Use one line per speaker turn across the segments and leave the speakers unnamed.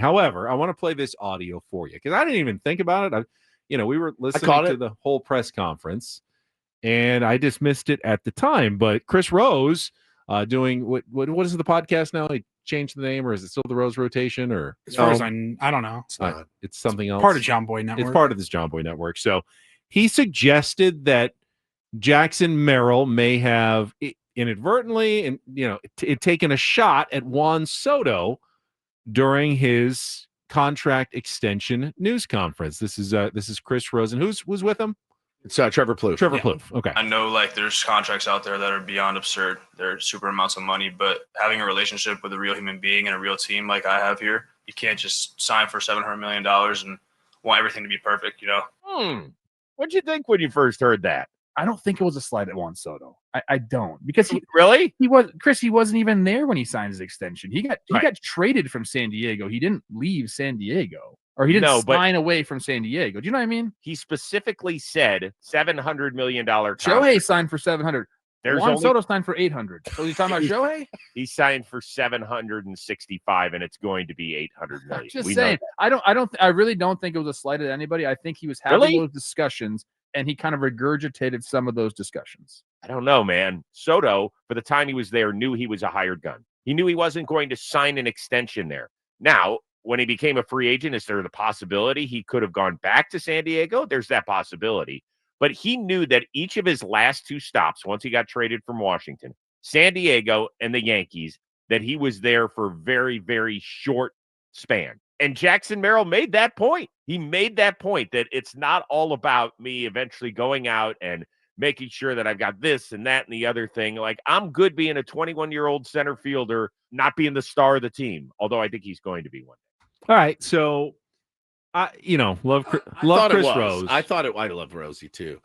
However, I want to play this audio for you because I didn't even think about it. We were listening to the whole press conference, and I dismissed it at the time. But Chris Rose doing what is the podcast now? He changed the name, or is it still the Rose Rotation? Or
as far as I don't know,
it's something else.
Part of John Boy Network.
It's part of this John Boy Network. So he suggested that Jackson Merrill may have inadvertently and taken a shot at Juan Soto during his contract extension news conference. This is Chris Rosen. Who's with him?
It's Trevor Plouffe.
Trevor Plouffe. Okay.
I know there's contracts out there that are beyond absurd. They're super amounts of money, but having a relationship with a real human being and a real team like I have here, you can't just sign for $700 million and want everything to be perfect,
What'd you think when you first heard that?
I don't think it was a slight at Juan Soto. I don't, because he wasn't even there when he signed his extension. He got traded from San Diego. He didn't leave San Diego, or he didn't sign away from San Diego. Do you know what I mean?
He specifically said $700 million.
Shohei signed for $700. Juan Soto signed for $800. So he's talking about Shohei?
He signed for $765, and it's going to be $800 million.
Just saying. I really don't think it was a slight at anybody. I think he was having those discussions, and he kind of regurgitated some of those discussions.
I don't know, man. Soto, for the time he was there, knew he was a hired gun. He knew he wasn't going to sign an extension there. Now, when he became a free agent, is there the possibility he could have gone back to San Diego? There's that possibility. But he knew that each of his last two stops, once he got traded from Washington, San Diego and the Yankees, that he was there for a very, very short span. And Jackson Merrill made that point. He made that point that it's not all about me eventually going out and making sure that I've got this and that and the other thing. Like, I'm good being a 21-year-old center fielder, not being the star of the team, although I think he's going to be one day.
All right. So, love Chris Rose.
I love Rosie too.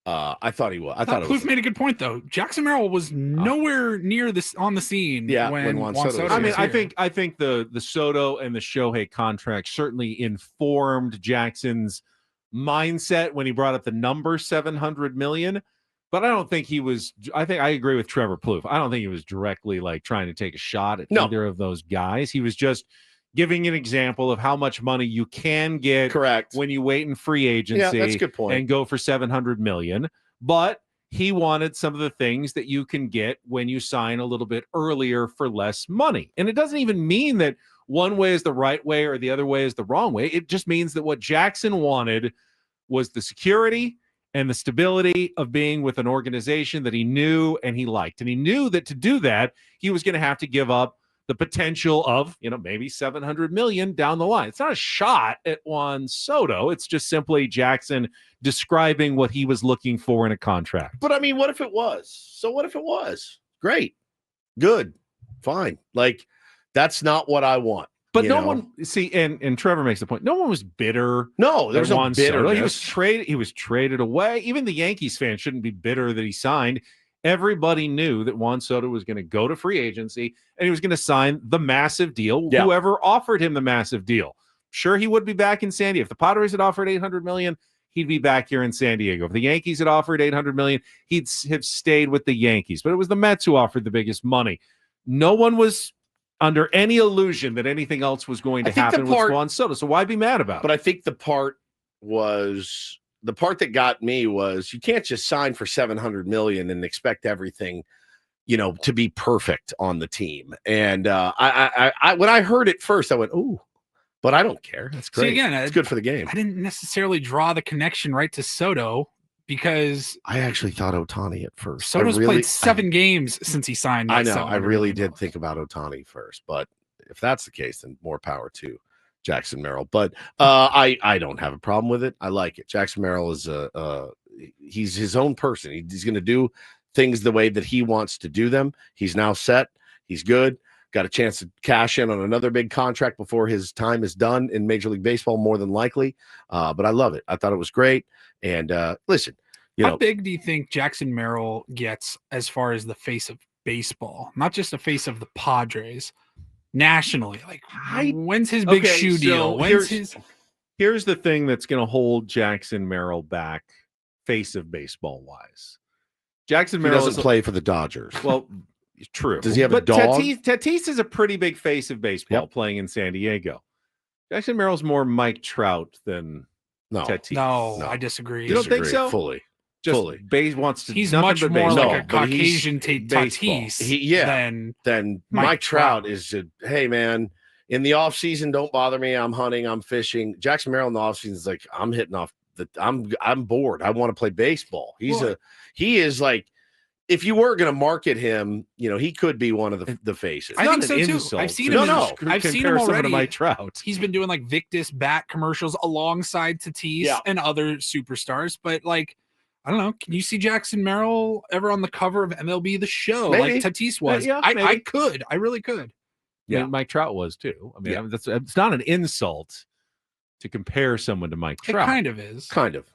I thought he was. I thought
Plouffe made a good point though. Jackson Merrill was nowhere near this on the scene. When Juan Soto.
I think the Soto and the Shohei contract certainly informed Jackson's mindset when he brought up the number $700 million. But I don't think he was. I agree with Trevor Plouffe. I don't think he was directly trying to take a shot at either of those guys. He was just giving an example of how much money you can get when you wait in free agency.
Yeah, that's a good point.
And go for $700 million. But he wanted some of the things that you can get when you sign a little bit earlier for less money. And it doesn't even mean that one way is the right way or the other way is the wrong way. It just means that what Jackson wanted was the security and the stability of being with an organization that he knew and he liked. And he knew that to do that, he was going to have to give up the potential of, maybe $700 million down the line. It's not a shot at Juan Soto. It's just simply Jackson describing what he was looking for in a contract.
But I mean, what if it was? So what if it was? Great. Good. Fine. That's not what I want.
But one see, and Trevor makes the point. No one was bitter.
No, there was no bitterness.
He was traded away. Even the Yankees fans shouldn't be bitter that he signed. Everybody knew that Juan Soto was going to go to free agency and he was going to sign the massive deal. Yeah. Whoever offered him the massive deal. Sure, he would be back in San Diego. If the Padres had offered $800 million, he'd be back here in San Diego. If the Yankees had offered $800 million, he'd have stayed with the Yankees. But it was the Mets who offered the biggest money. No one was under any illusion that anything else was going to happen with Juan Soto. So why be mad about it?
But I think the part that got me was you can't just sign for $700 million and expect everything, to be perfect on the team. And I when I heard it first, I went, "Ooh," but I don't care. That's great. See, again, it's good for the game.
I didn't necessarily draw the connection right to Soto because
I actually thought Ohtani at first.
Soto's played 7 games since he signed.
I know. I really did think about Ohtani first, but if that's the case, then more power to Jackson Merrill. But I don't have a problem with it. I like it. Jackson Merrill is he's his own person. He's going to do things the way that he wants to do them. He's now set. He's good. Got a chance to cash in on another big contract before his time is done in Major League Baseball, more than likely. But I love it. I thought it was great. And listen,
how big do you think Jackson Merrill gets as far as the face of baseball? Not just the face of the Padres. Nationally, when's his big shoe deal?
Here's the thing that's going to hold Jackson Merrill back, face of baseball wise. Jackson Merrill
doesn't play for the Dodgers.
Well, true.
Does he have a dog?
Tatis is a pretty big face of baseball playing in San Diego. Jackson Merrill's more Mike Trout than Tatis.
No, I disagree.
You don't think so?
Fully.
Base wants to.
He's much more
baseball.
like a Caucasian Tatis
than Mike Trout is. Hey man, in the off season, don't bother me. I'm hunting. I'm fishing. Jackson Merrill in the off season is like, I'm hitting off. I'm bored. I want to play baseball. He is like, if you were going to market him, he could be one of the faces.
I think so too. I've seen him. I've seen him already.
To Mike Trout.
He's been doing like Victus bat commercials alongside Tatis and other superstars. But like, I don't know. Can you see Jackson Merrill ever on the cover of MLB The Show like Tatis was? I could. I really could.
Yeah, Mike Trout was too. I mean, it's not an insult to compare someone to Mike Trout.
It kind of is.
Kind of.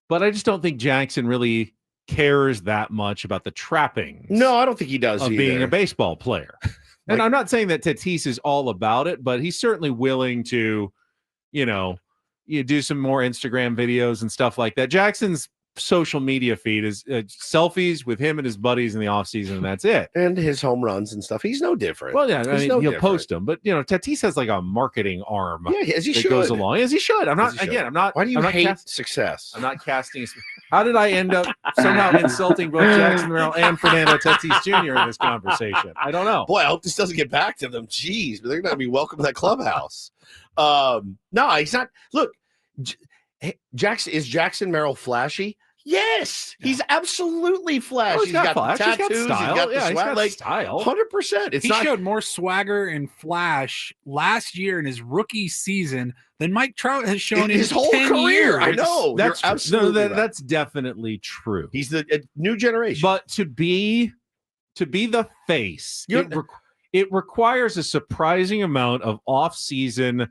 But I just don't think Jackson really cares that much about the trappings.
No, I don't think he does
of being a baseball player. And I'm not saying that Tatis is all about it, but he's certainly willing to, you do some more Instagram videos and stuff like that. Jackson's social media feed is selfies with him and his buddies in the offseason, and that's it.
And his home runs and stuff. He's no different.
Well, yeah, he'll post them, but Tatis has like a marketing arm.
Yeah, as he should.
Goes along as he should. I'm not. I'm not.
Why do you hate success?
I'm not casting. How did I end up somehow insulting both Jackson Merrill and Fernando Tatis Jr. in this conversation? I don't know.
Boy, I hope this doesn't get back to them. Jeez, but they're going to be welcome to that clubhouse. No, he's not. Look, Jackson Merrill flashy? Yes, he's absolutely flashy.
Oh, he's got flash.
Tattoos.
He's got style.
He's got the swag.
Style.
100%.
He showed more swagger and flash last year in his rookie season than Mike Trout has shown in
his whole
10
career.
years.
I know.
That's
absolutely
that's definitely true.
He's the new generation.
But to be the face, it requires a surprising amount of off-season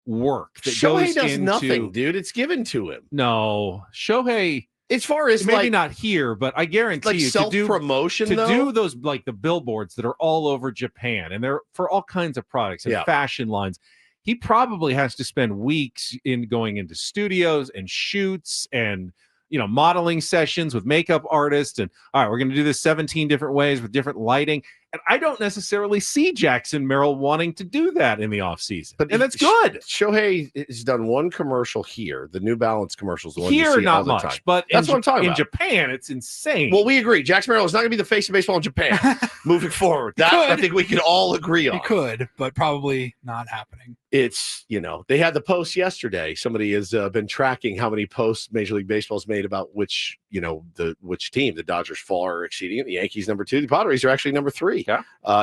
work. That
Shohei does
into,
nothing, dude. It's given to him.
No, Shohei.
As far as
maybe not here, but I guarantee you
self-promotion
to do those like the billboards that are all over Japan and they're for all kinds of products and fashion lines. He probably has to spend weeks in going into studios and shoots and modeling sessions with makeup artists. And all right, we're going to do this 17 different ways with different lighting. And I don't necessarily see Jackson Merrill wanting to do that in the offseason. And that's good.
Shohei has done one commercial here. The New Balance commercials. The one
here,
you see
not
all the
much.
time.
But
that's what I'm talking about.
In Japan, it's insane.
Well, we agree. Jackson Merrill is not going to be the face of baseball in Japan moving forward. That I think we can all agree on.
He could, but probably not happening.
It's, they had the post yesterday. Somebody has been tracking how many posts Major League Baseball's made about which which team. The Dodgers far exceeding it. The Yankees number 2. The Padres are actually number 3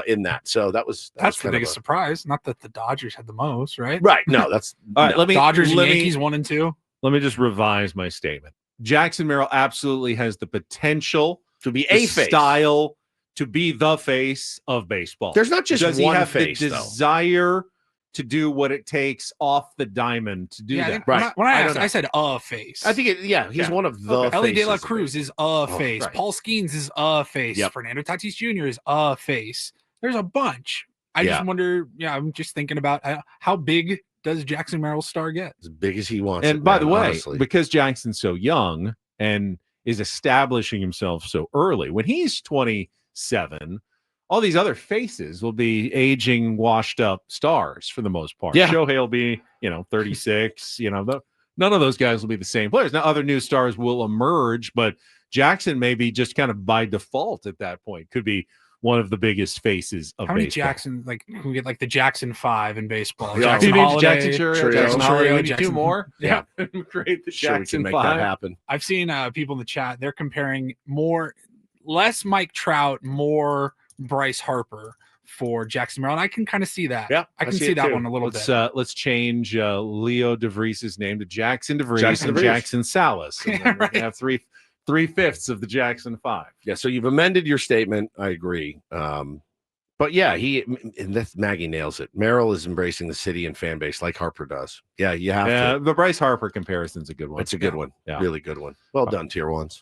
in that. So that's
the biggest surprise. Not that the Dodgers had the most, right?
Right. No, that's
all right.
Dodgers and Yankees 1 and 2.
Let me just revise my statement. Jackson Merrill absolutely has the potential
to be a face,
style to be the face of baseball.
There's not just
Does
one
he have
face,
the desire to do what it takes off the diamond to do that.
Right. When I asked, I said a face.
I think he's one of the
Ellie De La Cruz is a face.
Right.
Paul Skeens is a face. Fernando Tatis Jr. is a face. There's a bunch. I just wonder, I'm just thinking about how big does Jackson Merrill's star get?
As big as he wants.
And by the way, because Jackson's so young and is establishing himself so early, when he's 27, all these other faces will be aging, washed up stars for the most part.
Yeah.
Shohei will be, 36. None of those guys will be the same players. Now, other new stars will emerge, but Jackson maybe just kind of by default at that point could be one of the biggest faces of baseball.
How many Jackson, we get like the Jackson 5 in baseball?
Yeah.
Jackson Holiday,
Jackson Trio,
Jackson Holiday,
Jackson 2 more.
Yeah.
Create the Jackson
we can
5.
make that happen.
I've seen people in the chat. They're comparing less Mike Trout, more Bryce Harper for Jackson Merrill. And I can kind of see that.
Yeah,
I can see that one a little
bit.
Let's
change Leo DeVries' name to Jackson DeVries and Jackson Salas. And then we have three-fifths of the Jackson 5.
Yeah, so you've amended your statement. I agree. But and Maggie nails it. Merrill is embracing the city and fan base like Harper does. Yeah, you have to.
The Bryce Harper comparison's a good one.
It's a good one.
Yeah.
Really good one. Well done, Tier 1s.